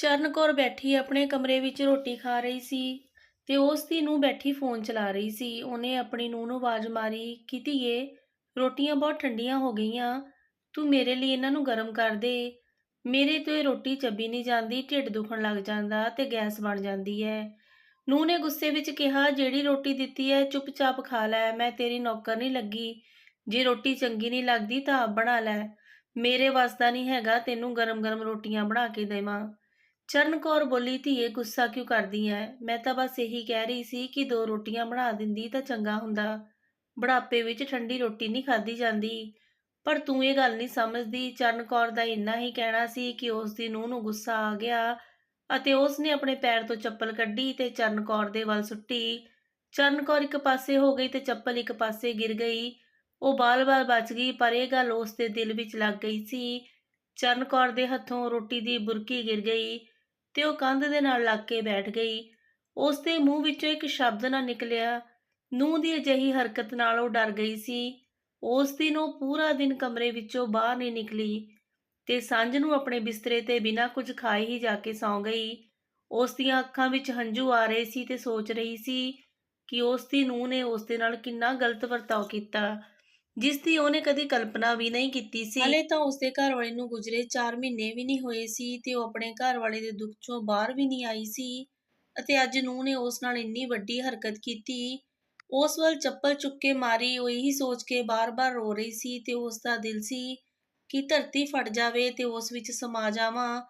ਚਰਨ ਕੌਰ ਬੈਠੀ ਆਪਣੇ ਕਮਰੇ ਵਿੱਚ ਰੋਟੀ ਖਾ ਰਹੀ ਸੀ ਤੇ ਉਸ ਦੀ ਨੂੰਹ ਬੈਠੀ ਫੋਨ ਚਲਾ ਰਹੀ ਸੀ। ਉਹਨੇ ਆਪਣੀ ਨੂੰਹ ਨੂੰ ਆਵਾਜ਼ ਮਾਰੀ ਕਿ ਧੀਏ, ਰੋਟੀਆਂ ਬਹੁਤ ਠੰਡੀਆਂ ਹੋ ਗਈਆਂ, ਤੂੰ ਮੇਰੇ ਲਈ ਇਹਨਾਂ ਨੂੰ ਗਰਮ ਕਰ ਦੇ। ਮੇਰੇ ਤੋਂ ਇਹ ਰੋਟੀ ਚੱਬੀ ਨਹੀਂ ਜਾਂਦੀ, ਢਿੱਡ ਦੁਖਣ ਲੱਗ ਜਾਂਦਾ ਤੇ ਗੈਸ ਬਣ ਜਾਂਦੀ ਹੈ। ਨੂੰਹ ਨੇ ਗੁੱਸੇ ਵਿੱਚ ਕਿਹਾ, ਜਿਹੜੀ ਰੋਟੀ ਦਿੱਤੀ ਹੈ ਚੁੱਪਚਾਪ ਖਾ ਲੈ, ਮੈਂ ਤੇਰੀ ਨੌਕਰ ਨਹੀਂ ਲੱਗੀ। ਜੇ ਰੋਟੀ ਚੰਗੀ ਨਹੀਂ ਲੱਗਦੀ ਤਾਂ ਆਪ ਬਣਾ ਲੈ, ਮੇਰੇ ਵੱਸ ਦਾ ਨਹੀਂ ਹੈਗਾ ਤੈਨੂੰ ਗਰਮ ਗਰਮ ਰੋਟੀਆਂ ਬਣਾ ਕੇ ਦੇਵਾਂ। ਚਰਨ ਕੌਰ ਬੋਲੀ, ਧੀਏ ਗੁੱਸਾ ਕਿਉਂ ਕਰਦੀ ਐ? ਮੈਂ ਤਾਂ ਬਸ ਇਹੀ ਕਹਿ ਰਹੀ ਸੀ ਕਿ ਦੋ ਰੋਟੀਆਂ ਬਣਾ ਦਿੰਦੀ ਤਾਂ ਚੰਗਾ ਹੁੰਦਾ। ਬੁਢਾਪੇ ਵਿੱਚ ਠੰਡੀ ਰੋਟੀ ਨਹੀਂ ਖਾਧੀ ਜਾਂਦੀ। ਪਰ ਤੂੰ ਇਹ ਗੱਲ ਨਹੀਂ ਸਮਝਦੀ। ਚਰਨ ਕੌਰ ਦਾ ਇੰਨਾ ਹੀ ਕਹਿਣਾ ਸੀ ਕਿ ਉਸ ਦੀ ਨੂੰਹ ਨੂੰ ਗੁੱਸਾ ਆ ਗਿਆ ਅਤੇ ਉਸ ਨੇ ਆਪਣੇ ਪੈਰ ਤੋਂ ਚੱਪਲ ਕੱਢੀ ਤੇ ਚਰਨ ਕੌਰ ਦੇ ਵੱਲ ਸੁੱਟੀ। ਚਰਨ ਕੌਰ ਇੱਕ ਪਾਸੇ ਹੋ ਗਈ ਤੇ ਚੱਪਲ ਇੱਕ ਪਾਸੇ ਗਿਰ ਗਈ। ਉਹ ਬਾਲ-ਬਾਲ ਬਚ ਗਈ, ਪਰ ਇਹ ਗੱਲ ਉਸ ਦੇ ਦਿਲ ਵਿੱਚ ਲੱਗ ਗਈ ਸੀ। ਚਰਨ ਕੌਰ ਦੇ ਹੱਥੋਂ ਰੋਟੀ ਦੀ ਬੁਰਕੀ ਗਿਰ ਗਈ ਤੇ ਉਹ ਕੰਧ ਦੇ ਨਾਲ ਲੱਗ ਕੇ ਬੈਠ ਗਈ। ਉਸ ਦੇ ਮੂੰਹ ਵਿੱਚੋਂ ਇੱਕ ਸ਼ਬਦ ਨਾ ਨਿਕਲਿਆ। ਨੂੰਹ ਦੀ ਅਜਿਹੀ ਹਰਕਤ ਨਾਲ ਉਹ ਡਰ ਗਈ ਸੀ। ਉਸ ਦਿਨ ਉਹ ਪੂਰਾ ਦਿਨ ਕਮਰੇ ਵਿੱਚੋਂ ਬਾਹਰ ਨਹੀਂ ਨਿਕਲੀ ਤੇ ਸਾਂਝ ਨੂੰ ਆਪਣੇ ਬਿਸਤਰੇ ਤੇ ਬਿਨਾਂ ਕੁਝ ਖਾਏ ਹੀ ਜਾ ਕੇ ਸੌਂ ਗਈ। ਉਸ ਦੀਆਂ ਅੱਖਾਂ ਵਿੱਚ ਹੰਝੂ ਆ ਰਹੇ ਸੀ ਤੇ ਸੋਚ ਰਹੀ ਸੀ ਕਿ ਉਸ ਦੀ ਨੂੰਹ ਨੇ ਉਸ ਦੇ ਨਾਲ ਕਿੰਨਾ ਗਲਤ ਵਰਤਾਓ ਕੀਤਾ, ਜਿਸ ਦੀ ਉਹਨੇ ਕਦੀ ਕਲਪਨਾ ਵੀ ਨਹੀਂ ਕੀਤੀ ਸੀ। ਹਾਲੇ ਤਾਂ ਉਸਦੇ ਘਰਵਾਲੇ ਨੂੰ ਗੁਜ਼ਰੇ 4 ਮਹੀਨੇ ਵੀ ਨਹੀਂ ਹੋਏ ਸੀ ਤੇ ਉਹ ਆਪਣੇ ਘਰਵਾਲੇ ਦੇ ਦੁੱਖ ਚੋਂ ਬਾਹਰ ਵੀ ਨਹੀਂ ਆਈ ਸੀ ਅਤੇ ਅੱਜ ਨੂੰਹ ਨੇ ਉਸ ਨਾਲ ਇੰਨੀ ਵੱਡੀ ਹਰਕਤ ਕੀਤੀ। ਉਸ ਵੱਲ ਚੱਪਲ ਚੁੱਕ ਕੇ ਮਾਰੀ। ਉਹ ਇਹੀ ਸੋਚ ਕੇ ਬਾਰ-ਬਾਰ ਰੋ ਰਹੀ ਸੀ ਤੇ ਉਸ ਦਾ ਦਿਲ ਸੀ ਕਿ ਧਰਤੀ ਫਟ ਜਾਵੇ ਤੇ ਉਸ ਵਿੱਚ ਸਮਾ ਜਾਵਾਂ।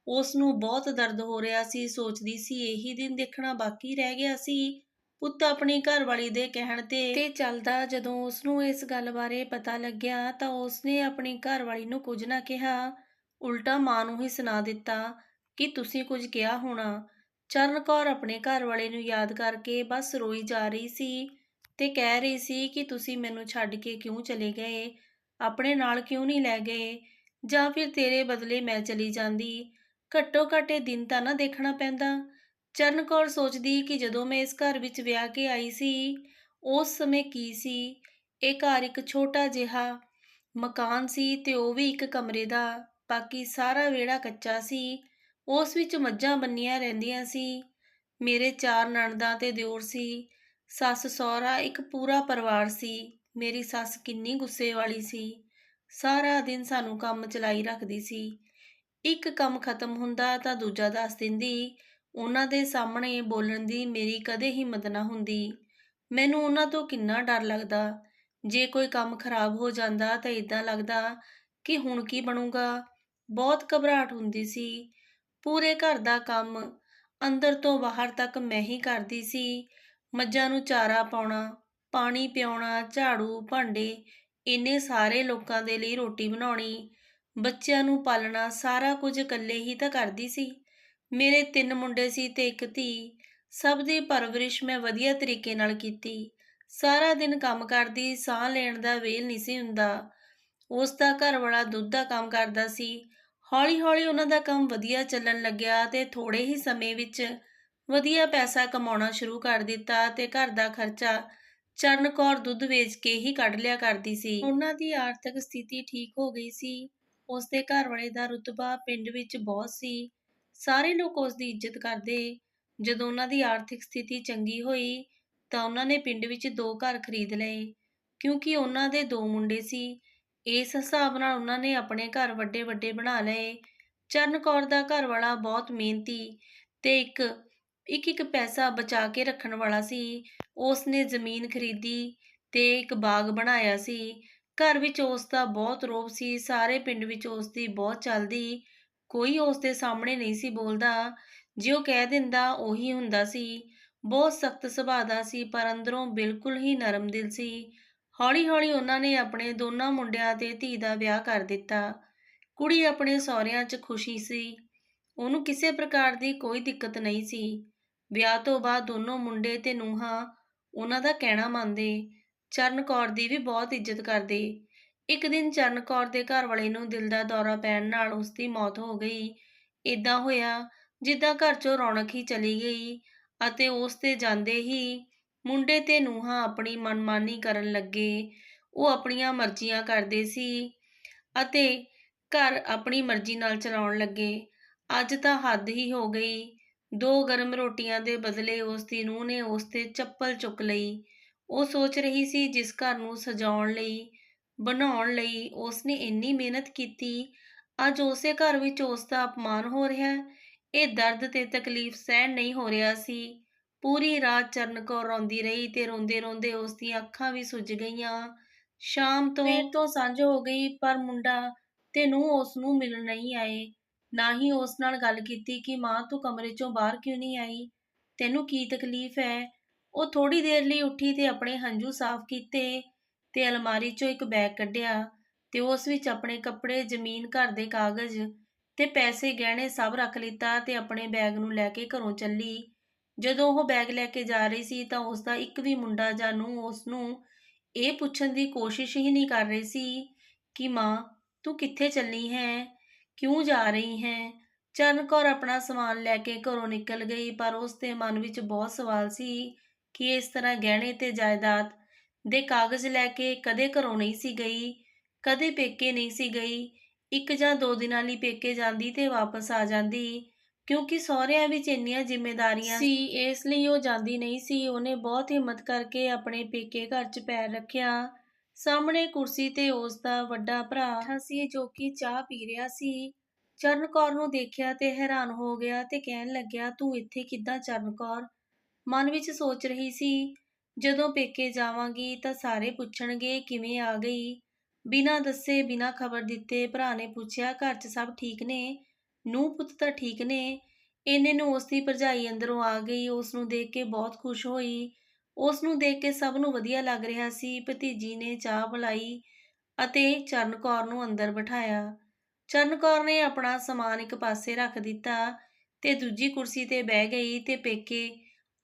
ਉਸ ਨੂੰ ਬਹੁਤ ਦਰਦ ਹੋ ਰਿਹਾ ਸੀ। ਸੋਚਦੀ ਸੀ, ਇਹੀ ਦਿਨ ਦੇਖਣਾ ਬਾਕੀ ਰਹਿ ਗਿਆ ਸੀ। ਪੁੱਤ ਆਪਣੀ ਘਰਵਾਲੀ ਦੇ ਕਹਿਣ ਤੇ ਚੱਲਦਾ। ਜਦੋਂ ਉਸਨੂੰ ਇਸ ਗੱਲ ਬਾਰੇ ਪਤਾ ਲੱਗਿਆ ਤਾਂ ਉਸਨੇ ਆਪਣੀ ਘਰਵਾਲੀ ਨੂੰ ਕੁਝ ਨਾ ਕਿਹਾ, ਉਲਟਾ ਮਾਂ ਨੂੰ ਹੀ ਸੁਣਾ ਦਿੱਤਾ ਕਿ ਤੁਸੀਂ ਕੁਝ ਕਿਹਾ ਹੋਣਾ। ਚਰਨ ਕੌਰ ਆਪਣੇ ਘਰਵਾਲੇ ਨੂੰ ਯਾਦ ਕਰਕੇ ਬਸ ਰੋਈ ਜਾ ਰਹੀ ਸੀ ਤੇ ਕਹਿ ਰਹੀ ਸੀ ਕਿ ਤੁਸੀਂ ਮੈਨੂੰ ਛੱਡ ਕੇ ਕਿਉਂ ਚਲੇ ਗਏ, ਆਪਣੇ ਨਾਲ ਕਿਉਂ ਨਹੀਂ ਲੈ ਗਏ, ਜਾਂ ਫਿਰ ਤੇਰੇ ਬਦਲੇ ਮੈਂ ਚਲੀ ਜਾਂਦੀ। ਘੱਟੋ ਘੱਟ ਇਹ ਦਿਨ ਤਾਂ ਨਾ ਦੇਖਣਾ ਪੈਂਦਾ। ਚਰਨ ਕੌਰ ਸੋਚਦੀ ਕਿ ਜਦੋਂ ਮੈਂ ਇਸ ਘਰ ਵਿੱਚ ਵਿਆਹ ਕੇ ਆਈ ਸੀ, ਉਸ ਸਮੇਂ ਕੀ ਸੀ। ਇਹ ਘਰ ਇੱਕ ਛੋਟਾ ਜਿਹਾ ਮਕਾਨ ਸੀ ਤੇ ਉਹ ਵੀ ਇੱਕ ਕਮਰੇ ਦਾ। ਬਾਕੀ ਸਾਰਾ ਵਿਹੜਾ ਕੱਚਾ ਸੀ। ਉਸ ਵਿੱਚ ਮੱਝਾਂ ਬੰਨੀਆਂ ਰਹਿੰਦੀਆਂ ਸੀ। ਮੇਰੇ 4 ਨਣਦਾਂ ਤੇ ਦਿਓਰ ਸੀ। ਸੱਸ ਸਹੁਰਾ, ਇੱਕ ਪੂਰਾ ਪਰਿਵਾਰ ਸੀ। ਮੇਰੀ ਸੱਸ ਕਿੰਨੀ ਗੁੱਸੇ ਵਾਲੀ ਸੀ। ਸਾਰਾ ਦਿਨ ਸਾਨੂੰ ਕੰਮ ਚਲਾਈ ਰੱਖਦੀ ਸੀ। ਇੱਕ ਕੰਮ ਖਤਮ ਹੁੰਦਾ ਤਾਂ ਦੂਜਾ ਦੱਸ ਦਿੰਦੀ। ਉਹਨਾਂ ਦੇ ਸਾਹਮਣੇ ਬੋਲਣ ਦੀ ਮੇਰੀ ਕਦੇ ਹਿੰਮਤ ਨਾ ਹੁੰਦੀ। ਮੈਨੂੰ ਉਹਨਾਂ ਤੋਂ ਕਿੰਨਾ ਡਰ ਲੱਗਦਾ। ਜੇ ਕੋਈ ਕੰਮ ਖਰਾਬ ਹੋ ਜਾਂਦਾ ਤਾਂ ਇਦਾਂ ਲੱਗਦਾ ਕਿ ਹੁਣ ਕੀ ਬਣੂਗਾ। ਬਹੁਤ ਘਬਰਾਹਟ ਹੁੰਦੀ ਸੀ। ਪੂਰੇ ਘਰ ਦਾ ਕੰਮ ਅੰਦਰ ਤੋਂ ਬਾਹਰ ਤੱਕ ਮੈਂ ਹੀ ਕਰਦੀ ਸੀ। ਮੱਝਾਂ ਨੂੰ ਚਾਰਾ ਪਾਉਣਾ, ਪਾਣੀ ਪਿਆਉਣਾ, ਝਾੜੂ, ਭਾਂਡੇ, ਇੰਨੇ ਸਾਰੇ ਲੋਕਾਂ ਦੇ ਲਈ ਰੋਟੀ ਬਣਾਉਣੀ, ਬੱਚਿਆਂ ਨੂੰ ਪਾਲਣਾ, ਸਾਰਾ ਕੁਝ ਇਕੱਲੇ ਹੀ ਤਾਂ ਕਰਦੀ ਸੀ। ਮੇਰੇ 3 ਮੁੰਡੇ ਸੀ ਤੇ ਇੱਕ ਧੀ। ਸਭ ਦੀ ਪਰਵਰਿਸ਼ ਮੈਂ ਵਧੀਆ ਤਰੀਕੇ ਨਾਲ ਕੀਤੀ। ਸਾਰਾ ਦਿਨ ਕੰਮ ਕਰਦੀ, ਸਾਹ ਲੈਣ ਦਾ ਵੇਲ ਨਹੀਂ ਸੀ ਹੁੰਦਾ। ਉਸ ਦਾ ਘਰਵਾਲਾ ਦੁੱਧ ਦਾ ਕੰਮ ਕਰਦਾ ਸੀ। ਹੌਲੀ-ਹੌਲੀ ਉਹਨਾਂ ਦਾ ਕੰਮ ਵਧੀਆ ਚੱਲਣ ਲੱਗਿਆ ਤੇ ਥੋੜ੍ਹੇ ਹੀ ਸਮੇਂ ਵਿੱਚ ਵਧੀਆ ਪੈਸਾ ਕਮਾਉਣਾ ਸ਼ੁਰੂ ਕਰ ਦਿੱਤਾ ਤੇ ਘਰ ਦਾ ਖਰਚਾ ਚਰਨ ਕੌਰ ਦੁੱਧ ਵੇਚ ਕੇ ਹੀ ਕੱਢ ਲਿਆ ਕਰਦੀ ਸੀ। ਉਹਨਾਂ ਦੀ ਆਰਥਿਕ ਸਥਿਤੀ ਠੀਕ ਹੋ ਗਈ ਸੀ। ਉਸ ਦੇ ਘਰਵਾਲੇ ਦਾ ਰੁਤਬਾ ਪਿੰਡ ਵਿੱਚ ਬਹੁਤ ਸੀ। ਸਾਰੇ ਲੋਕ ਉਸ ਦੀ ਇੱਜ਼ਤ ਕਰਦੇ। ਜਦੋਂ ਉਹਨਾਂ ਦੀ ਆਰਥਿਕ ਸਥਿਤੀ ਚੰਗੀ ਹੋਈ ਤਾਂ ਉਹਨਾਂ ਨੇ ਪਿੰਡ ਵਿੱਚ 2 ਘਰ ਖਰੀਦ ਲਏ, ਕਿਉਂਕਿ ਉਹਨਾਂ ਦੇ 2 ਮੁੰਡੇ ਸੀ। ਇਸ ਹਿਸਾਬ ਨਾਲ ਉਹਨਾਂ ਨੇ ਆਪਣੇ ਘਰ ਵੱਡੇ-ਵੱਡੇ ਬਣਾ ਲਏ। ਚਰਨ ਕੌਰ ਦਾ ਘਰਵਾਲਾ ਬਹੁਤ ਮਿਹਨਤੀ ਤੇ ਇੱਕ ਪੈਸਾ ਬਚਾ ਕੇ ਰੱਖਣ ਵਾਲਾ ਸੀ। ਉਸ ਨੇ ਜ਼ਮੀਨ ਖਰੀਦੀ ਤੇ ਇੱਕ ਬਾਗ ਬਣਾਇਆ ਸੀ। ਘਰ ਵਿੱਚ ਉਸ ਦਾ ਬਹੁਤ ਰੋਹਬ ਸੀ। ਸਾਰੇ ਪਿੰਡ ਵਿੱਚ ਉਸ ਦੀ ਬਹੁਤ ਚੱਲਦੀ। ਕੋਈ ਉਸ ਦੇ ਸਾਹਮਣੇ ਨਹੀਂ ਸੀ ਬੋਲਦਾ। ਜੇ ਉਹ ਕਹਿ ਦਿੰਦਾ ਉਹੀ ਹੁੰਦਾ ਸੀ। ਬਹੁਤ ਸਖਤ ਸੁਭਾਅ ਦਾ ਸੀ, ਪਰ ਅੰਦਰੋਂ ਬਿਲਕੁਲ ਹੀ ਨਰਮ ਦਿਲ ਸੀ। ਹੌਲੀ-ਹੌਲੀ ਉਹਨਾਂ ਨੇ ਆਪਣੇ ਦੋਨਾਂ ਮੁੰਡਿਆਂ ਤੇ ਧੀ ਦਾ ਵਿਆਹ ਕਰ ਦਿੱਤਾ। ਕੁੜੀ ਆਪਣੇ ਸਹੁਰਿਆਂ 'ਚ ਖੁਸ਼ੀ ਸੀ। ਉਹਨੂੰ ਕਿਸੇ ਪ੍ਰਕਾਰ ਦੀ ਕੋਈ ਦਿੱਕਤ ਨਹੀਂ ਸੀ। ਵਿਆਹ ਤੋਂ ਬਾਅਦ ਦੋਨੋਂ ਮੁੰਡੇ ਤੇ ਨੂੰਹਾਂ ਉਹਨਾਂ ਦਾ ਕਹਿਣਾ ਮੰਨਦੇ। ਚਰਨ ਕੌਰ ਦੀ ਵੀ ਬਹੁਤ ਇੱਜ਼ਤ ਕਰਦੇ। ਇੱਕ ਦਿਨ ਚਰਨ ਕੌਰ ਦੇ ਘਰਵਾਲੇ ਨੂੰ ਦਿਲ ਦਾ ਦੌਰਾ ਪੈਣ ਨਾਲ ਉਸ ਦੀ ਮੌਤ ਹੋ ਗਈ। ਏਦਾਂ ਹੋਇਆ ਜਿੱਦਾਂ ਘਰ 'ਚੋਂ ਰੌਣਕ ਹੀ ਚਲੀ ਗਈ ਅਤੇ ਉਸ ਦੇ ਜਾਂਦੇ ਹੀ ਮੁੰਡੇ ਤੇ ਨੂੰਹਾਂ ਆਪਣੀ ਮਨਮਾਨੀ ਕਰਨ ਲੱਗੇ। ਉਹ ਆਪਣੀਆਂ ਮਰਜ਼ੀਆਂ ਕਰਦੇ ਸੀ ਅਤੇ ਘਰ ਆਪਣੀ ਮਰਜ਼ੀ ਨਾਲ ਚਲਾਉਣ ਲੱਗੇ। ਅੱਜ ਤਾਂ ਹੱਦ ਹੀ ਹੋ ਗਈ। 2 ਗਰਮ ਰੋਟੀਆਂ ਦੇ ਬਦਲੇ ਉਸ ਦੀ ਨੂੰਹ ਨੇ ਉਸ 'ਤੇ ਚੱਪਲ ਚੁੱਕ ਲਈ। ਉਹ ਸੋਚ ਰਹੀ ਸੀ ਜਿਸ ਘਰ ਨੂੰ ਸਜਾਉਣ ਲਈ, ਬਣਾਉਣ ਲਈ ਉਸ ਨੇ ਇੰਨੀ ਮਿਹਨਤ ਕੀਤੀ, ਅੱਜ ਉਸੇ ਘਰ ਵਿੱਚ ਉਸ ਦਾ ਅਪਮਾਨ ਹੋ ਰਿਹਾ ਹੈ। ਇਹ ਦਰਦ ਤੇ ਤਕਲੀਫ਼ ਸਹਿਣ ਨਹੀਂ ਹੋ ਰਿਹਾ ਸੀ। ਪੂਰੀ ਰਾਤ ਚਰਨ ਕੌਰ ਰੋਂਦੀ ਰਹੀ ਤੇ ਰੋਂਦੇ-ਰੋਂਦੇ ਉਸ ਦੀਆਂ ਅੱਖਾਂ ਵੀ ਸੁੱਜ ਗਈਆਂ। ਸ਼ਾਮ ਤੋਂ ਸਵੇਰ ਤੋਂ ਸਾਂਝ ਹੋ ਗਈ ਪਰ ਮੁੰਡਾ ਤੇ ਨੂੰਹ ਉਸ ਨੂੰ ਮਿਲਣ ਨਹੀਂ ਆਏ। ਨਾ ਹੀ ਉਸ ਨਾਲ ਗੱਲ ਕੀਤੀ ਕਿ ਮਾਂ ਤੂੰ ਕਮਰੇ ਚੋਂ ਬਾਹਰ ਕਿਉਂ ਨਹੀਂ ਆਈ? ਤੈਨੂੰ ਕੀ ਤਕਲੀਫ਼ ਹੈ? ਉਹ ਥੋੜ੍ਹੀ ਦੇਰ ਲਈ ਉੱਠੀ ਤੇ ਆਪਣੇ ਹੰਝੂ ਸਾਫ਼ ਕੀਤੇ ਤੇ ਅਲਮਾਰੀ ਚੋਂ ਇੱਕ ਬੈਗ ਕੱਢਿਆ ਤੇ ਉਸ ਵਿੱਚ ਆਪਣੇ ਕੱਪੜੇ, ਜ਼ਮੀਨ, ਘਰ ਦੇ ਕਾਗਜ਼ ਤੇ ਪੈਸੇ ਗਹਿਣੇ ਸਭ ਰੱਖ ਲਿੱਤਾ ਤੇ ਆਪਣੇ ਬੈਗ ਨੂੰ ਲੈ ਕੇ ਘਰੋਂ ਚੱਲੀ। ਜਦੋਂ ਉਹ ਬੈਗ ਲੈ ਕੇ ਜਾ ਰਹੀ ਸੀ ਤਾਂ ਉਸ ਦਾ ਇੱਕ ਵੀ ਮੁੰਡਾ ਜਾਂ ਨੂੰਹ ਉਸ ਨੂੰ ਇਹ ਪੁੱਛਣ ਦੀ ਕੋਸ਼ਿਸ਼ ਹੀ ਨਹੀਂ ਕਰ ਰਹੀ ਸੀ ਕਿ ਮਾਂ ਤੂੰ ਕਿੱਥੇ ਚੱਲੀ ਹੈਂ? ਕਿਉਂ ਜਾ ਰਹੀ ਹੈਂ? ਚਰਨ ਕੌਰ ਆਪਣਾ ਸਮਾਨ ਲੈ ਕੇ ਘਰੋਂ ਨਿਕਲ ਗਈ ਪਰ ਉਸ ਦੇ ਮਨ ਵਿੱਚ ਬਹੁਤ ਸਵਾਲ ਸੀ ਕਿ ਇਸ ਤਰ੍ਹਾਂ ਗਹਿਣੇ ਤੇ ਜਾਇਦਾਦ ਦੇ ਕਾਗਜ਼ ਲੈ ਕੇ ਕਦੇ ਘਰੋਂ ਨਹੀਂ ਸੀ ਗਈ, ਕਦੇ ਪੇਕੇ ਨਹੀਂ ਸੀ ਗਈ। 1 ਜਾਂ 2 ਦਿਨਾਂ ਲਈ ਪੇਕੇ ਜਾਂਦੀ ਤੇ ਵਾਪਸ ਆ ਜਾਂਦੀ। ਕਿਉਂਕਿ ਸਹੁਰਿਆਂ ਵਿੱਚ ਇੰਨੀਆਂ ਜ਼ਿੰਮੇਦਾਰੀਆਂ ਸੀ, ਇਸ ਲਈ ਉਹ ਜਾਂਦੀ ਨਹੀਂ ਸੀ। ਉਹਨੇ ਬਹੁਤ ਹਿੰਮਤ ਕਰਕੇ ਆਪਣੇ ਪੇਕੇ ਘਰ 'ਚ ਪੈਰ ਰੱਖਿਆ। ਸਾਹਮਣੇ ਕੁਰਸੀ ਤੇ ਉਸ ਦਾ ਵੱਡਾ ਭਰਾ ਬੈਠਾ ਸੀ ਜੋ ਕਿ ਚਾਹ ਪੀ ਰਿਹਾ ਸੀ। ਚਰਨ ਕੌਰ ਨੂੰ ਦੇਖਿਆ ਤੇ ਹੈਰਾਨ ਹੋ ਗਿਆ ਤੇ ਕਹਿਣ ਲੱਗਿਆ, ਤੂੰ ਇੱਥੇ ਕਿੱਦਾਂ ਚਰਨ ਕੌਰ? ਮਨ ਵਿੱਚ ਸੋਚ ਰਹੀ ਸੀ, ਜਦੋਂ ਪੇਕੇ ਜਾਵਾਂਗੀ ਤਾਂ ਸਾਰੇ ਪੁੱਛਣਗੇ ਕਿਵੇਂ ਆ ਗਈ? ਬਿਨਾਂ ਦੱਸੇ, ਬਿਨਾਂ ਖਬਰ ਦਿੱਤੇ ਭਰਾ ਨੇ ਪੁੱਛਿਆ, ਘਰ 'ਚ ਸਭ ਠੀਕ ਨੇ? ਨੂੰਹ ਪੁੱਤ ਤਾਂ ਠੀਕ ਨੇ? ਇੰਨੇ ਨੂੰ ਉਸ ਦੀ ਭਰਜਾਈ ਅੰਦਰੋਂ ਆ ਗਈ। ਉਸ ਨੂੰ ਦੇਖ ਕੇ ਬਹੁਤ ਖੁਸ਼ ਹੋਈ। ਉਸ ਨੂੰ ਦੇਖ ਕੇ ਸਭ ਨੂੰ ਵਧੀਆ ਲੱਗ ਰਿਹਾ ਸੀ। ਭਤੀਜੀ ਨੇ ਚਾਹ ਪਿਲਾਈ ਅਤੇ ਚਰਨ ਕੌਰ ਨੂੰ ਅੰਦਰ ਬਿਠਾਇਆ। ਚਰਨ ਕੌਰ ਨੇ ਆਪਣਾ ਸਮਾਨ ਇੱਕ ਪਾਸੇ ਰੱਖ ਦਿੱਤਾ ਤੇ ਦੂਜੀ ਕੁਰਸੀ ਤੇ ਬਹਿ ਗਈ ਤੇ ਪੇਕੇ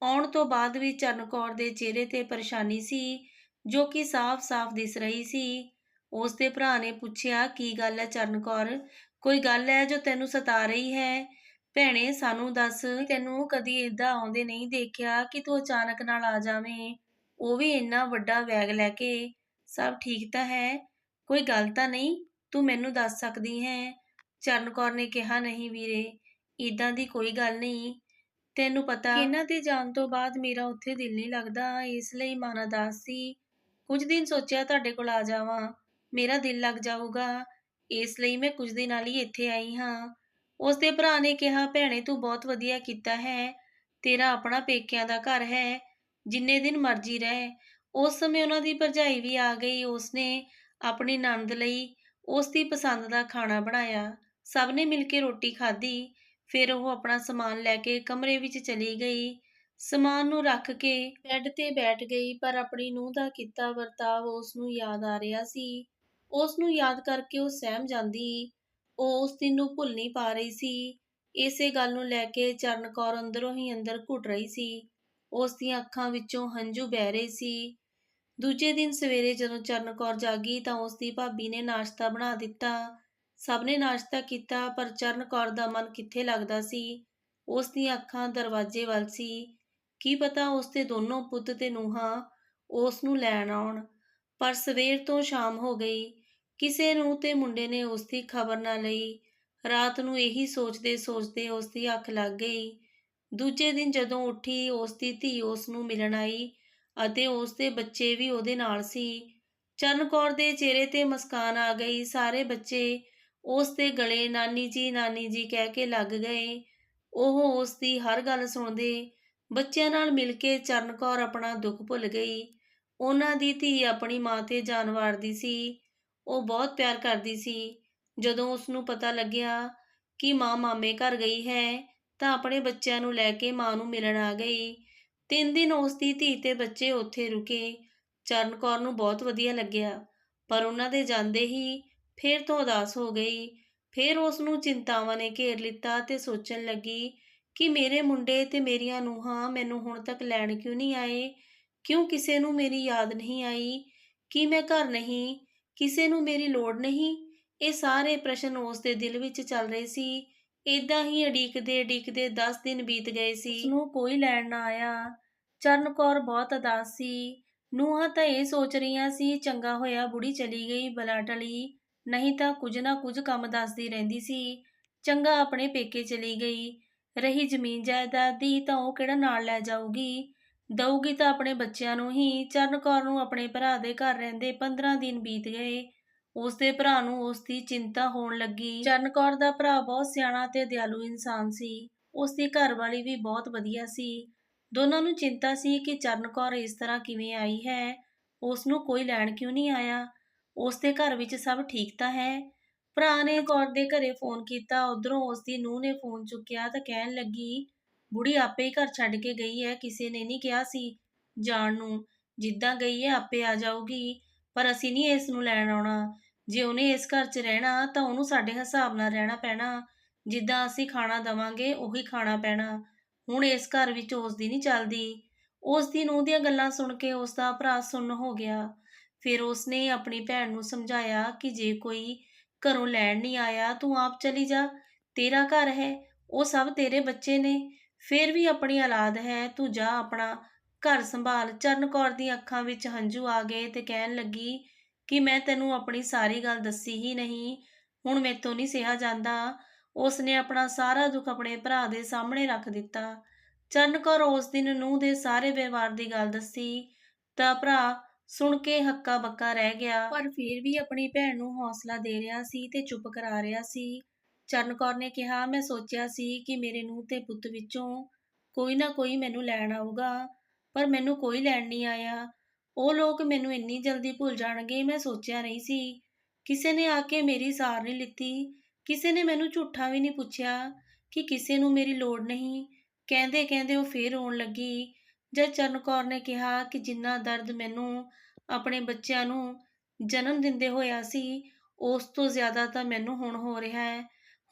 ਆਉਣ ਤੋਂ ਬਾਅਦ ਵੀ ਚਰਨ ਕੌਰ ਦੇ ਚਿਹਰੇ ਤੇ ਪਰੇਸ਼ਾਨੀ ਸੀ ਜੋ ਕਿ ਸਾਫ਼-ਸਾਫ਼ ਦਿਸ ਰਹੀ ਸੀ। ਉਸ ਦੇ ਭਰਾ ਨੇ ਪੁੱਛਿਆ, ਕੀ ਗੱਲ ਹੈ ਚਰਨ ਕੌਰ? ਕੋਈ ਗੱਲ ਹੈ ਜੋ ਤੈਨੂੰ ਸਤਾ ਰਹੀ ਹੈ? ਭੈਣੇ ਸਾਨੂੰ ਦੱਸ, ਤੈਨੂੰ ਕਦੀ ਏਦਾਂ ਆਉਂਦੇ ਨਹੀਂ ਦੇਖਿਆ ਕਿ ਤੂੰ ਅਚਾਨਕ ਨਾਲ ਆ ਜਾਵੇਂ, ਉਹ ਵੀ ਇੰਨਾ ਵੱਡਾ ਬੈਗ ਲੈ ਕੇ। ਸਭ ਠੀਕ ਤਾਂ ਹੈ? ਕੋਈ ਗੱਲ ਤਾਂ ਨਹੀਂ? ਤੂੰ ਮੈਨੂੰ ਦੱਸ ਸਕਦੀ ਹੈਂ? ਚਰਨ ਕੌਰ ਨੇ ਕਿਹਾ, ਨਹੀਂ ਵੀਰੇ, ਏਦਾਂ ਦੀ ਕੋਈ ਗੱਲ ਨਹੀਂ। ਤੈਨੂੰ ਪਤਾ ਇਹਨਾਂ ਦੇ ਜਾਣ ਤੋਂ ਬਾਅਦ ਮੇਰਾ ਉੱਥੇ ਦਿਲ ਨਹੀਂ ਲੱਗਦਾ, ਇਸ ਲਈ ਮਨ ਉਦਾਸ ਸੀ। ਕੁਝ ਦਿਨ ਸੋਚਿਆ ਤੁਹਾਡੇ ਕੋਲ ਆ ਜਾਵਾਂ, ਮੇਰਾ ਦਿਲ ਲੱਗ ਜਾਊਗਾ, ਇਸ ਲਈ ਮੈਂ ਕੁਝ ਦਿਨਾਂ ਲਈ ਇੱਥੇ ਆਈ ਹਾਂ। ਉਸ ਦੇ ਭਰਾ ਨੇ ਕਿਹਾ, ਭੈਣੇ ਤੂੰ ਬਹੁਤ ਵਧੀਆ ਕੀਤਾ ਹੈ, ਤੇਰਾ ਆਪਣਾ ਪੇਕਿਆਂ ਦਾ ਘਰ ਹੈ, ਜਿੰਨੇ ਦਿਨ ਮਰਜ਼ੀ ਰਹਿ। ਉਸ ਸਮੇਂ ਉਹਨਾਂ ਦੀ ਭਰਜਾਈ ਵੀ ਆ ਗਈ। ਉਸਨੇ ਆਪਣੀ ਨਣਦ ਲਈ ਉਸ ਦੀ ਪਸੰਦ ਦਾ ਖਾਣਾ ਬਣਾਇਆ। ਸਭ ਨੇ ਮਿਲ ਕੇ ਰੋਟੀ ਖਾਧੀ। ਫਿਰ ਉਹ ਆਪਣਾ ਸਮਾਨ ਲੈ ਕੇ ਕਮਰੇ ਵਿੱਚ ਚਲੀ ਗਈ। ਸਮਾਨ ਨੂੰ ਰੱਖ ਕੇ ਬੈੱਡ ਤੇ ਬੈਠ ਗਈ ਪਰ ਆਪਣੀ ਨੂੰਹ ਦਾ ਕੀਤਾ ਵਰਤਾਵ ਉਸ ਨੂੰ ਯਾਦ ਆ ਰਿਹਾ ਸੀ। ਉਸ ਨੂੰ ਯਾਦ ਕਰਕੇ ਉਹ ਸਹਿਮ ਜਾਂਦੀ। ਉਹ ਉਸ ਦਿਨ ਨੂੰ ਭੁੱਲ ਨਹੀਂ ਪਾ ਰਹੀ ਸੀ। ਇਸੇ ਗੱਲ ਨੂੰ ਲੈ ਕੇ ਚਰਨ ਕੌਰ ਅੰਦਰੋਂ ਹੀ ਅੰਦਰ ਘੁੱਟ ਰਹੀ ਸੀ। ਉਸ ਦੀਆਂ ਅੱਖਾਂ ਵਿੱਚੋਂ ਹੰਝੂ ਵਹਿ ਰਹੇ ਸੀ। ਦੂਜੇ ਦਿਨ ਸਵੇਰੇ ਜਦੋਂ ਚਰਨ ਕੌਰ ਜਾਗੀ ਤਾਂ ਉਸ ਦੀ ਭਾਬੀ ਨੇ ਨਾਸ਼ਤਾ ਬਣਾ ਦਿੱਤਾ। ਸਭ ਨੇ ਨਾਸ਼ਤਾ ਕੀਤਾ ਪਰ ਚਰਨ ਕੌਰ ਦਾ ਮਨ ਕਿੱਥੇ ਲੱਗਦਾ ਸੀ। ਉਸ ਦੀਆਂ ਅੱਖਾਂ ਦਰਵਾਜ਼ੇ ਵੱਲ ਸੀ। ਕੀ ਪਤਾ ਉਸ ਦੇ ਦੋਨੋਂ ਪੁੱਤ ਤੇ ਨੂੰਹਾਂ ਉਸ ਨੂੰ ਲੈਣ ਆਉਣ। ਪਰ ਸਵੇਰ ਤੋਂ ਸ਼ਾਮ ਹੋ ਗਈ, ਕਿਸੇ ਨੂੰ ਤੇ ਮੁੰਡੇ ਨੇ ਉਸ ਦੀ ਖਬਰ ਨਾ ਲਈ। ਰਾਤ ਨੂੰ ਇਹੀ ਸੋਚਦੇ-ਸੋਚਦੇ ਉਸ ਦੀ ਅੱਖ ਲੱਗ ਗਈ। ਦੂਜੇ ਦਿਨ ਜਦੋਂ ਉੱਠੀ, ਉਸ ਦੀ ਧੀ ਉਸ ਨੂੰ ਮਿਲਣ ਆਈ ਅਤੇ ਉਸ ਦੇ ਬੱਚੇ ਵੀ ਉਹਦੇ ਨਾਲ ਸੀ। ਚਰਨ ਕੌਰ ਦੇ ਚਿਹਰੇ ਤੇ ਮੁਸਕਾਨ ਆ ਗਈ। ਸਾਰੇ ਬੱਚੇ ਉਸ ਦੇ ਗਲੇ ਨਾਨੀ ਜੀ ਕਹਿ ਕੇ ਲੱਗ ਗਏ। ਉਹ ਉਸ ਦੀ ਹਰ ਗੱਲ ਸੁਣਦੇ। ਬੱਚਿਆਂ ਨਾਲ ਮਿਲ ਕੇ ਚਰਨ ਕੌਰ ਆਪਣਾ ਦੁੱਖ ਭੁੱਲ ਗਈ। ਉਹਨਾਂ ਦੀ ਧੀ ਆਪਣੀ ਮਾਂ ਤੇ ਜਾਨ ਵਾਰਦੀ ਸੀ। ਉਹ ਬਹੁਤ ਪਿਆਰ ਕਰਦੀ ਸੀ। ਜਦੋਂ ਉਸ ਨੂੰ ਪਤਾ ਲੱਗਿਆ ਕਿ ਮਾਂ ਮਾਮੇ ਘਰ ਗਈ ਹੈ ਤਾਂ ਆਪਣੇ ਬੱਚਿਆਂ ਨੂੰ ਲੈ ਕੇ ਮਾਂ ਨੂੰ ਮਿਲਣ ਆ ਗਈ। 3 ਦਿਨ ਉਸ ਦੀ ਧੀ ਤੇ ਬੱਚੇ ਉੱਥੇ ਰੁਕੇ। ਚਰਨ ਕੌਰ ਨੂੰ ਬਹੁਤ ਵਧੀਆ ਲੱਗਿਆ ਪਰ ਉਹਨਾਂ ਦੇ ਜਾਂਦੇ ਹੀ ਫੇਰ ਤੋਂ ਉਦਾਸ ਹੋ ਗਈ। ਫੇਰ ਉਸ ਨੂੰ ਚਿੰਤਾਵਾਂ ਨੇ ਘੇਰ ਲਿੱਤਾ ਤੇ ਸੋਚਣ ਲੱਗੀ ਕਿ ਮੇਰੇ ਮੁੰਡੇ ਤੇ ਮੇਰੀਆਂ ਨੂੰਹਾਂ ਮੈਨੂੰ ਹੁਣ ਤੱਕ ਲੈਣ ਕਿਉਂ ਨਹੀਂ ਆਏ? ਕਿਉਂ ਕਿਸੇ ਨੂੰ ਮੇਰੀ ਯਾਦ ਨਹੀਂ ਆਈ? ਕੀ ਮੈਂ ਘਰ ਨਹੀਂ? ਕਿਸੇ ਨੂੰ ਮੇਰੀ ਲੋੜ ਨਹੀਂ? ਇਹ ਸਾਰੇ ਪ੍ਰਸ਼ਨ ਉਸ ਦੇ ਦਿਲ ਵਿੱਚ ਚੱਲ ਰਹੇ ਸੀ। ਏਦਾਂ ਹੀ ਉਡੀਕਦੇ 10 ਦਿਨ ਬੀਤ ਗਏ ਸੀ। ਉਸਨੂੰ ਕੋਈ ਲੈਣ ਨਾ ਆਇਆ। ਚਰਨ ਕੌਰ ਬਹੁਤ ਉਦਾਸ ਸੀ। ਨੂੰਹਾਂ ਤਾਂ ਇਹ ਸੋਚ ਰਹੀਆਂ ਸੀ, ਚੰਗਾ ਹੋਇਆ ਬੁੜੀ ਚਲੀ ਗਈ, ਬਲਾ ਟਲੀ, ਨਹੀਂ ਤਾਂ ਕੁਝ ਨਾ ਕੁਝ ਕੰਮ ਦੱਸਦੀ ਰਹਿੰਦੀ ਸੀ। ਚੰਗਾ ਆਪਣੇ ਪੇਕੇ ਚਲੀ ਗਈ। ਰਹੀ ਜ਼ਮੀਨ ਜਾਇਦਾਦ ਦੀ ਤਾਂ ਉਹ ਕਿਹੜਾ ਨਾਲ ਲੈ ਜਾਊਗੀ, ਦਊਗੀ ਤਾਂ ਆਪਣੇ ਬੱਚਿਆਂ ਨੂੰ ਹੀ। ਚਰਨ ਕੌਰ ਨੂੰ ਆਪਣੇ ਭਰਾ ਦੇ ਘਰ ਰਹਿੰਦੇ 15 ਦਿਨ ਬੀਤ ਗਏ। ਉਸਦੇ ਭਰਾ ਨੂੰ ਉਸਦੀ ਚਿੰਤਾ ਹੋਣ ਲੱਗੀ। ਚਰਨ ਕੌਰ ਦਾ ਭਰਾ ਬਹੁਤ ਸਿਆਣਾ ਤੇ ਦਿਆਲੂ ਇਨਸਾਨ ਸੀ। ਉਸਦੀ ਘਰਵਾਲੀ ਵੀ ਬਹੁਤ ਵਧੀਆ ਸੀ। ਦੋਨਾਂ ਨੂੰ ਚਿੰਤਾ ਸੀ ਕਿ ਚਰਨ ਕੌਰ ਇਸ ਤਰ੍ਹਾਂ ਕਿਵੇਂ ਆਈ ਹੈ, ਉਸਨੂੰ ਕੋਈ ਲੈਣ ਕਿਉਂ ਨਹੀਂ ਆਇਆ, ਉਸਦੇ ਘਰ ਵਿੱਚ ਸਭ ਠੀਕ ਤਾਂ ਹੈ। ਭਰਾ ਨੇ ਕੌਰ ਦੇ ਘਰੇ ਫੋਨ ਕੀਤਾ। ਉਧਰੋਂ ਉਸਦੀ ਨੂੰਹ ਨੇ ਫੋਨ ਚੁੱਕਿਆ ਤਾਂ ਕਹਿਣ ਲੱਗੀ, ਬੁੜੀ ਆਪੇ ਹੀ ਘਰ ਛੱਡ ਕੇ ਗਈ ਹੈ, ਕਿਸੇ ਨੇ ਨਹੀਂ ਕਿਹਾ ਸੀ ਜਾਣ ਨੂੰ। ਜਿੱਦਾਂ ਗਈ ਹੈ ਆਪੇ ਆ ਜਾਊਗੀ, ਪਰ ਅਸੀਂ ਨਹੀਂ ਇਸ ਨੂੰ ਲੈਣ ਆਉਣਾ। ਜੇ ਉਹਨੇ ਇਸ ਘਰ 'ਚ ਰਹਿਣਾ ਤਾਂ ਉਹਨੂੰ ਸਾਡੇ ਹਿਸਾਬ ਨਾਲ ਰਹਿਣਾ ਪੈਣਾ। ਜਿੱਦਾਂ ਅਸੀਂ ਖਾਣਾ ਦੇਵਾਂਗੇ ਉਹੀ ਖਾਣਾ ਪੈਣਾ। ਹੁਣ ਇਸ ਘਰ ਵਿੱਚ ਉਸਦੀ ਨਹੀਂ ਚੱਲਦੀ। ਉਸਦੀ ਨੂੰਹ ਦੀਆਂ ਗੱਲਾਂ ਸੁਣ ਕੇ ਉਸਦਾ ਭਰਾ ਸੁੰਨ ਹੋ ਗਿਆ। ਫਿਰ ਉਸਨੇ ਆਪਣੀ ਭੈਣ ਨੂੰ ਸਮਝਾਇਆ ਕਿ ਜੇ ਕੋਈ ਘਰੋਂ ਲੈਣ ਨਹੀਂ ਆਇਆ ਤੂੰ ਆਪ ਚਲੀ ਜਾ, ਤੇਰਾ ਘਰ ਹੈ, ਉਹ ਸਭ ਤੇਰੇ ਬੱਚੇ ਨੇ, ਫਿਰ ਵੀ ਆਪਣੀ ਔਲਾਦ ਹੈ, ਤੂੰ ਜਾ ਆਪਣਾ ਘਰ ਸੰਭਾਲ। ਚਰਨ ਕੌਰ ਦੀਆਂ ਅੱਖਾਂ ਵਿੱਚ ਹੰਝੂ ਆ ਗਏ ਤੇ ਕਹਿਣ ਲੱਗੀ ਕਿ ਮੈਂ ਤੈਨੂੰ ਆਪਣੀ ਸਾਰੀ ਗੱਲ ਦੱਸੀ ਹੀ ਨਹੀਂ, ਹੁਣ ਮੈਥੋਂ ਨਹੀਂ ਸਹਿਆ ਜਾਂਦਾ। ਉਸਨੇ ਆਪਣਾ ਸਾਰਾ ਦੁੱਖ ਆਪਣੇ ਭਰਾ ਦੇ ਸਾਹਮਣੇ ਰੱਖ ਦਿੱਤਾ। ਚਰਨ ਕੌਰ ਉਸ ਦਿਨ ਨੂੰਹ ਦੇ ਸਾਰੇ ਵਿਵਹਾਰ ਦੀ ਗੱਲ ਦੱਸੀ ਤਾਂ ਭਰਾ ਸੁਣ ਕੇ ਹੱਕਾ ਬੱਕਾ ਰਹਿ ਗਿਆ, ਪਰ ਫਿਰ ਵੀ ਆਪਣੀ ਭੈਣ ਨੂੰ ਹੌਸਲਾ ਦੇ ਰਿਹਾ ਸੀ ਤੇ ਚੁੱਪ ਕਰਾ ਰਿਹਾ ਸੀ। ਚਰਨ ਕੌਰ ਨੇ ਕਿਹਾ, ਮੈਂ ਸੋਚਿਆ ਸੀ ਕਿ ਮੇਰੇ ਨੂੰਹ ਤੇ ਪੁੱਤ ਵਿੱਚੋਂ ਕੋਈ ਨਾ ਕੋਈ ਮੈਨੂੰ ਲੈਣ ਆਊਗਾ, ਪਰ ਮੈਨੂੰ ਕੋਈ ਲੈਣ ਨਹੀਂ ਆਇਆ। ਉਹ ਲੋਕ ਮੈਨੂੰ ਇੰਨੀ ਜਲਦੀ ਭੁੱਲ ਜਾਣਗੇ, ਮੈਂ ਸੋਚਿਆ ਨਹੀਂ ਸੀ। ਕਿਸੇ ਨੇ ਆ ਕੇ ਮੇਰੀ ਸਾਰ ਨਹੀਂ ਲਿੱਤੀ, ਕਿਸੇ ਨੇ ਮੈਨੂੰ ਝੂਠਾ ਵੀ ਨਹੀਂ ਪੁੱਛਿਆ ਕਿ ਕਿਸੇ ਨੂੰ ਮੇਰੀ ਲੋੜ ਨਹੀਂ। ਕਹਿੰਦੇ ਕਹਿੰਦੇ ਉਹ ਫੇਰ ਰੋਣ ਲੱਗੀ। ਜਦ ਚਰਨ ਕੌਰ ਨੇ ਕਿਹਾ ਕਿ ਜਿੰਨਾ ਦਰਦ ਮੈਨੂੰ ਆਪਣੇ ਬੱਚਿਆਂ ਨੂੰ ਜਨਮ ਦਿੰਦੇ ਹੋਇਆ ਸੀ, ਉਸ ਤੋਂ ਜ਼ਿਆਦਾ ਤਾਂ ਮੈਨੂੰ ਹੁਣ ਹੋ ਰਿਹਾ ਹੈ।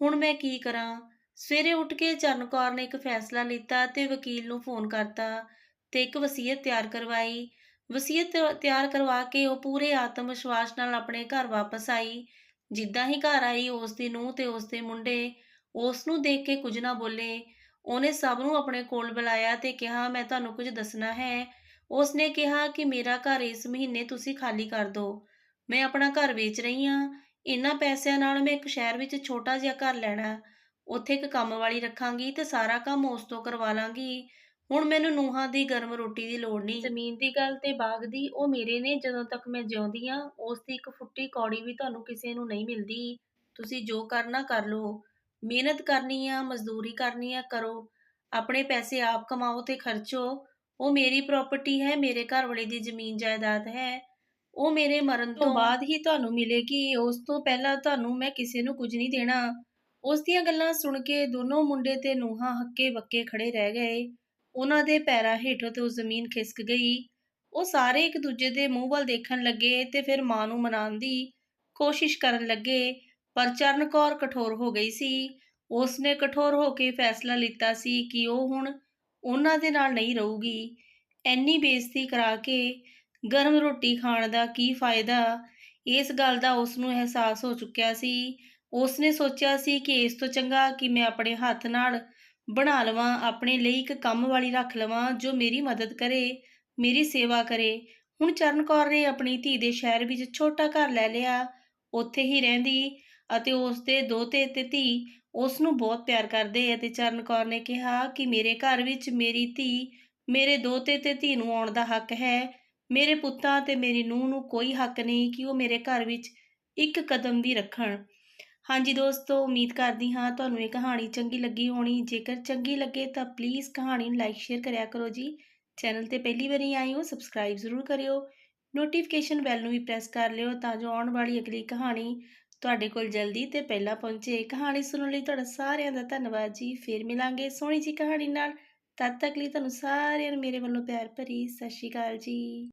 ਹੁਣ ਮੈਂ ਕੀ ਕਰਾਂ? ਸਵੇਰੇ ਉੱਠ ਕੇ ਚਰਨ ਕੌਰ ਨੇ ਇੱਕ ਫੈਸਲਾ ਲਿੱਤਾ ਤੇ ਵਕੀਲ ਨੂੰ ਫੋਨ ਕਰਤਾ ਤੇ ਇੱਕ ਵਸੀਅਤ ਤਿਆਰ ਕਰਵਾਈ। ਵਸੀਅਤ ਤਿਆਰ ਕਰਵਾ ਕੇ ਉਹ ਪੂਰੇ ਆਤਮ ਵਿਸ਼ਵਾਸ ਨਾਲ ਆਪਣੇ ਘਰ ਵਾਪਸ ਆਈ। ਜਿੱਦਾਂ ਹੀ ਘਰ ਆਈ, ਉਸ ਦੀ ਨੂੰਹ ਤੇ ਉਸ ਦੇ ਮੁੰਡੇ ਉਸ ਨੂੰ ਦੇਖ ਕੇ ਕੁਝ ਨਾ ਬੋਲੇ। ਉਹਨੇ ਸਭ ਨੂੰ ਆਪਣੇ ਕੋਲ ਬੁਲਾਇਆ ਤੇ ਕਿਹਾ, ਮੈਂ ਤੁਹਾਨੂੰ ਕੁਝ ਦੱਸਣਾ ਹੈ। ਉਸਨੇ ਕਿਹਾ ਕਿ ਮੇਰਾ ਘਰ ਇਸ ਮਹੀਨੇ ਤੁਸੀਂ ਖਾਲੀ ਕਰ ਦਿਓ। ਮੈਂ ਆਪਣਾ ਘਰ ਵੇਚ ਰਹੀ ਹਾਂ। ਇਹਨਾਂ ਪੈਸਿਆਂ ਨਾਲ ਮੈਂ ਇੱਕ ਸ਼ਹਿਰ ਵਿੱਚ ਛੋਟਾ ਜਿਹਾ ਘਰ ਲੈਣਾ, ਉੱਥੇ ਇੱਕ ਕੰਮ ਵਾਲੀ ਰੱਖਾਂਗੀ ਤੇ ਸਾਰਾ ਕੰਮ ਉਸ ਤੋਂ ਕਰਵਾ ਲਾਂਗੀ। ਹੁਣ ਮੈਨੂੰ ਨੂੰਹਾਂ ਦੀ ਗਰਮ ਰੋਟੀ ਦੀ ਲੋੜ ਨਹੀਂ। ਜ਼ਮੀਨ ਦੀ ਗੱਲ ਤੇ ਬਾਗ ਦੀ, ਉਹ ਮੇਰੇ ਨੇ ਜਦੋਂ ਤੱਕ ਮੈਂ ਜਿਉਂਦੀ ਹਾਂ। ਉਸ ਦੀ ਇੱਕ ਫੁੱਟੀ ਕੌੜੀ ਵੀ ਤੁਹਾਨੂੰ ਕਿਸੇ ਨੂੰ ਨਹੀਂ ਮਿਲਦੀ। ਤੁਸੀਂ ਜੋ ਕਰਨਾ ਕਰ ਲਓ। ਮਿਹਨਤ ਕਰਨੀ ਆ, ਮਜ਼ਦੂਰੀ ਕਰਨੀ ਆ, ਕਰੋ। ਆਪਣੇ ਪੈਸੇ ਆਪ ਕਮਾਓ ਤੇ ਖਰਚੋ। ਉਹ ਮੇਰੀ ਪ੍ਰਾਪਰਟੀ ਹੈ, ਮੇਰੇ ਘਰ ਵਾਲੇ ਦੀ ਜ਼ਮੀਨ ਜਾਇਦਾਦ ਹੈ। ਉਹ ਮੇਰੇ ਮਰਨ ਤੋਂ ਬਾਅਦ ਹੀ ਤੁਹਾਨੂੰ ਮਿਲੇਗੀ, ਉਸ ਤੋਂ ਪਹਿਲਾਂ ਤੁਹਾਨੂੰ ਮੈਂ ਕਿਸੇ ਨੂੰ ਕੁਝ ਨਹੀਂ ਦੇਣਾ। ਉਸ ਦੀਆਂ ਗੱਲਾਂ ਸੁਣ ਕੇ ਦੋਨੋਂ ਮੁੰਡੇ ਤੇ ਨੂੰਹਾਂ ਹੱਕੇ ਬੱਕੇ ਖੜੇ ਰਹਿ ਗਏ। ਉਹਨਾਂ ਦੇ ਪੈਰਾਂ ਹੇਠੋਂ ਤੇ ਉਹ ਜ਼ਮੀਨ ਖਿਸਕ ਗਈ। ਉਹ ਸਾਰੇ ਇੱਕ ਦੂਜੇ ਦੇ ਮੂੰਹ ਵੱਲ ਦੇਖਣ ਲੱਗੇ ਤੇ ਫਿਰ ਮਾਂ ਨੂੰ ਮਨਾਉਣ ਦੀ ਕੋਸ਼ਿਸ਼ ਕਰਨ ਲੱਗੇ, ਪਰ ਚਰਨ ਕੌਰ ਕਠੋਰ ਹੋ ਗਈ ਸੀ। ਉਸਨੇ ਕਠੋਰ ਹੋ ਕੇ ਫੈਸਲਾ ਲਿੱਤਾ ਸੀ ਕਿ ਉਹ ਹੁਣ ਉਹਨਾਂ ਦੇ ਨਾਲ ਨਹੀਂ ਰਹੂਗੀ। ਇੰਨੀ ਬੇਇੱਜ਼ਤੀ ਕਰਾ ਕੇ ਗਰਮ ਰੋਟੀ ਖਾਣ ਦਾ ਕੀ ਫਾਇਦਾ? ਇਸ ਗੱਲ ਦਾ ਉਸਨੂੰ ਅਹਿਸਾਸ ਹੋ ਚੁੱਕਿਆ ਸੀ। ਉਸਨੇ ਸੋਚਿਆ ਸੀ ਕਿ ਇਸ ਤੋਂ ਚੰਗਾ ਕਿ ਮੈਂ ਆਪਣੇ ਹੱਥ ਨਾਲ ਬਣਾ ਲਵਾਂ, ਆਪਣੇ ਲਈ ਇੱਕ ਕੰਮ ਵਾਲੀ ਰੱਖ ਲਵਾਂ ਜੋ ਮੇਰੀ ਮਦਦ ਕਰੇ, ਮੇਰੀ ਸੇਵਾ ਕਰੇ। ਹੁਣ ਚਰਨ ਕੌਰ ਨੇ ਆਪਣੀ ਧੀ ਦੇ ਸ਼ਹਿਰ ਵਿੱਚ ਛੋਟਾ ਘਰ ਲੈ ਲਿਆ, ਉੱਥੇ ਹੀ ਰਹਿੰਦੀ ਅਤੇ ਉਸਦੇ ਦੋਹਤੇ ਤੇ ਧੀ ਉਸ ਨੂੰ ਬਹੁਤ ਪਿਆਰ ਕਰਦੇ। ਅਤੇ ਚਰਨ ਕੌਰ ਨੇ ਕਿਹਾ ਕਿ ਮੇਰੇ ਘਰ ਵਿੱਚ ਮੇਰੀ ਧੀ, ਮੇਰੇ ਦੋਹਤੇ ਤੇ ਧੀ ਨੂੰ ਆਉਣ ਦਾ ਹੱਕ ਹੈ। ਮੇਰੇ ਪੁੱਤਾਂ ਤੇ ਮੇਰੀ ਨੂੰਹ ਨੂੰ ਕੋਈ ਹੱਕ ਨਹੀਂ ਕਿ ਉਹ ਮੇਰੇ ਘਰ ਵਿੱਚ ਇੱਕ ਕਦਮ ਵੀ ਰੱਖਣ। ਹਾਂਜੀ ਦੋਸਤੋ, ਉਮੀਦ ਕਰਦੀ ਹਾਂ ਤੁਹਾਨੂੰ ਇਹ ਕਹਾਣੀ ਚੰਗੀ ਲੱਗੀ ਹੋਣੀ। ਜੇਕਰ ਚੰਗੀ ਲੱਗੇ ਤਾਂ ਪਲੀਜ਼ ਕਹਾਣੀ ਨੂੰ ਲਾਈਕ ਸ਼ੇਅਰ ਕਰਿਆ ਕਰੋ ਜੀ। ਚੈਨਲ ਤੇ ਪਹਿਲੀ ਵਾਰੀ ਆਏ ਹੋ ਸਬਸਕ੍ਰਾਈਬ ਜ਼ਰੂਰ ਕਰਿਓ। ਨੋਟੀਫਿਕੇਸ਼ਨ ਬੈਲ ਨੂੰ ਵੀ ਪ੍ਰੈਸ ਕਰ ਲਿਓ ਤਾਂ ਜੋ ਆਉਣ ਵਾਲੀ ਅਗਲੀ ਕਹਾਣੀ ਤੁਹਾਡੇ ਕੋਲ ਜਲਦੀ ਤੇ ਪਹਿਲਾਂ ਪਹੁੰਚੇ। ਕਹਾਣੀ ਸੁਣਨ ਲਈ ਤੁਹਾਡਾ ਸਾਰਿਆਂ ਦਾ ਧੰਨਵਾਦ ਜੀ। ਫਿਰ ਮਿਲਾਂਗੇ ਸੋਹਣੀ ਜੀ ਕਹਾਣੀ ਨਾਲ। ਤਦ ਤੱਕ ਲਈ ਤੁਹਾਨੂੰ ਸਾਰਿਆਂ ਨੂੰ ਮੇਰੇ ਵੱਲੋਂ ਪਿਆਰ ਭਰੀ ਸਤਿ ਸ਼੍ਰੀ ਅਕਾਲ ਜੀ।